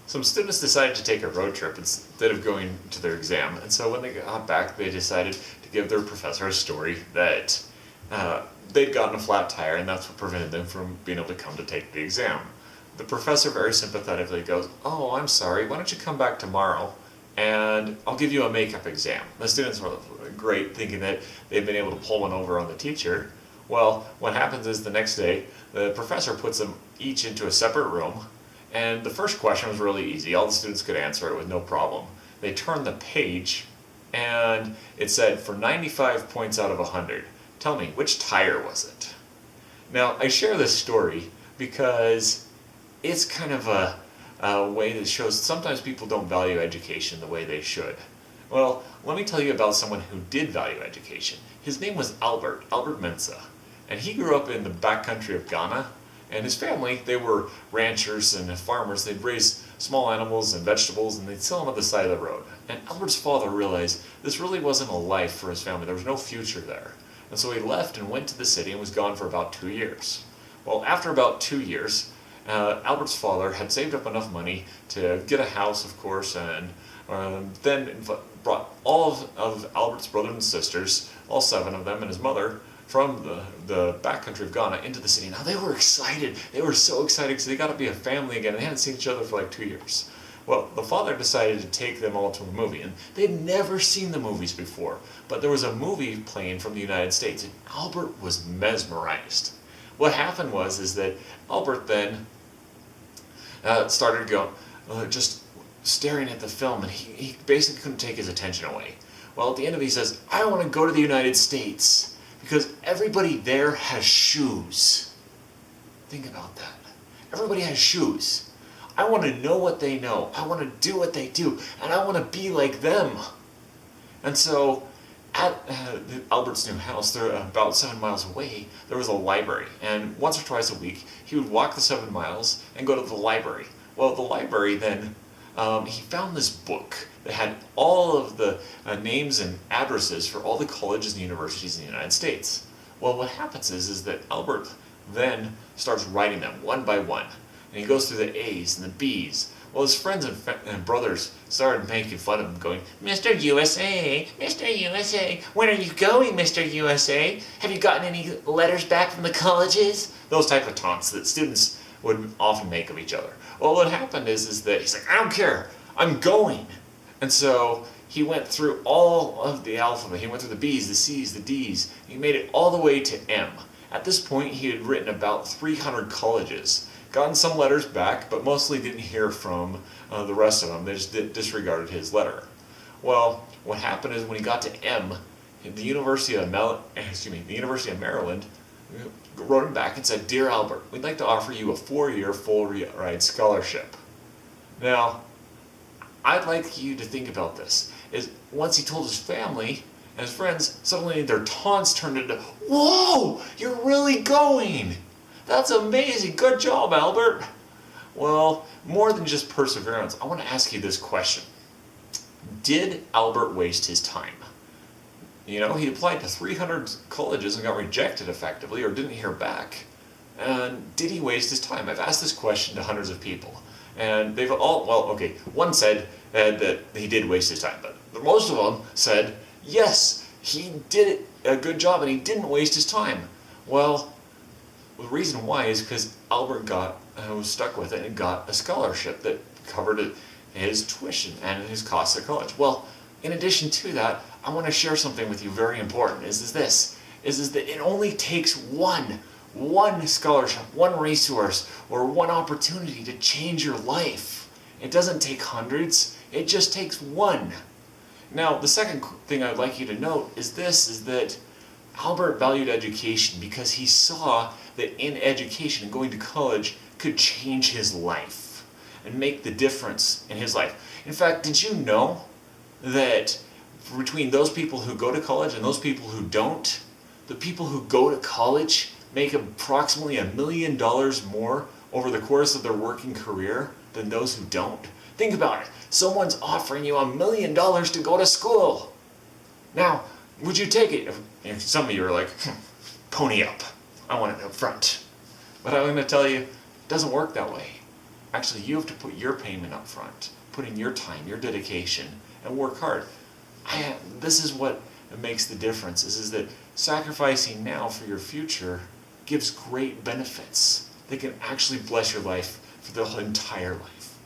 some students decided to take a road trip instead of going to their exam. And so when they got back, they decided to give their professor a story that they'd gotten a flat tire and that's what prevented them from being able to come to take the exam. The professor very sympathetically goes, "Oh, I'm sorry, why don't you come back tomorrow and I'll give you a makeup exam." The students were great, thinking that they'd been able to pull one over on the teacher. Well, what happens is the next day, the professor puts them each into a separate room, and the first question was really easy. All the students could answer it with no problem. They turned the page, and it said, for 95 points out of 100, tell me, which tire was it? Now, I share this story because it's kind of a way that shows sometimes people don't value education the way they should. Well, let me tell you about someone who did value education. His name was Albert Mensah, and he grew up in the backcountry of Ghana, and his family, they were ranchers and farmers. They'd raise small animals and vegetables, and they'd sell them at the side of the road. And Albert's father realized this really wasn't a life for his family. There was no future there. And so he left and went to the city and was gone for about 2 years. Well, after about 2 years, Albert's father had saved up enough money to get a house, of course, and then brought all of Albert's brothers and sisters, all 7 of them, and his mother, from the backcountry of Ghana into the city. Now they were excited. They were so excited because they got to be a family again. They hadn't seen each other for like 2 years. Well, the father decided to take them all to a movie, and they'd never seen the movies before. But there was a movie playing from the United States, and Albert was mesmerized. What happened was that Albert then started going, just staring at the film, and he basically couldn't take his attention away. Well, at the end of it, he says, "I want to go to the United States because everybody there has shoes." Think about that. Everybody has shoes. I want to know what they know. I want to do what they do, and I want to be like them. And so, at Albert's new house, they're about 7 miles away, there was a library. And once or twice a week, he would walk the 7 miles and go to the library. Well, the library then, he found this book that had all of the names and addresses for all the colleges and universities in the United States. Well, what happens is that Albert then starts writing them one by one. And he goes through the A's and the B's. Well, his friends and brothers started making fun of him, going, "Mr. USA, Mr. USA, when are you going, Mr. USA? Have you gotten any letters back from the colleges?" Those type of taunts that students would often make of each other. Well, what happened is that he's like, "I don't care, I'm going." And so he went through all of the alphabet. He went through the B's, the C's, the D's. He made it all the way to M. At this point, he had written about 300 colleges. Gotten some letters back, but mostly didn't hear from the rest of them. They just disregarded his letter. Well, what happened is when he got to M, the University of Maryland wrote him back and said, "Dear Albert, we'd like to offer you a 4-year full ride scholarship." Now, I'd like you to think about this. Is once he told his family and his friends, suddenly their taunts turned into, "Whoa, you're really going! That's amazing! Good job, Albert!" Well, more than just perseverance, I want to ask you this question. Did Albert waste his time? You know, he applied to 300 colleges and got rejected effectively, or didn't hear back. And did he waste his time? I've asked this question to hundreds of people. And they've all, well, okay, one said that he did waste his time, but most of them said, yes, he did a good job and he didn't waste his time. Well, the reason why is because Albert was stuck with it and got a scholarship that covered his tuition and his costs at college. Well, in addition to that, I want to share something with you very important. Is that it only takes one scholarship, one resource, or one opportunity to change your life. It doesn't take hundreds, it just takes one. Now, the second thing I'd like you to note is that Albert valued education because he saw that in education and going to college could change his life and make the difference in his life. In fact, did you know that between those people who go to college and those people who don't, the people who go to college make approximately $1 million more over the course of their working career than those who don't? Think about it. Someone's offering you $1 million to go to school. Now, would you take it? Some of you are like, pony up. I want it up front. But I'm going to tell you, it doesn't work that way. actually you have to put your payment up front, put in your time, your dedication, and work hard. This is what makes the difference, is that sacrificing now for your future gives great benefits. They can actually bless your life for the entire life.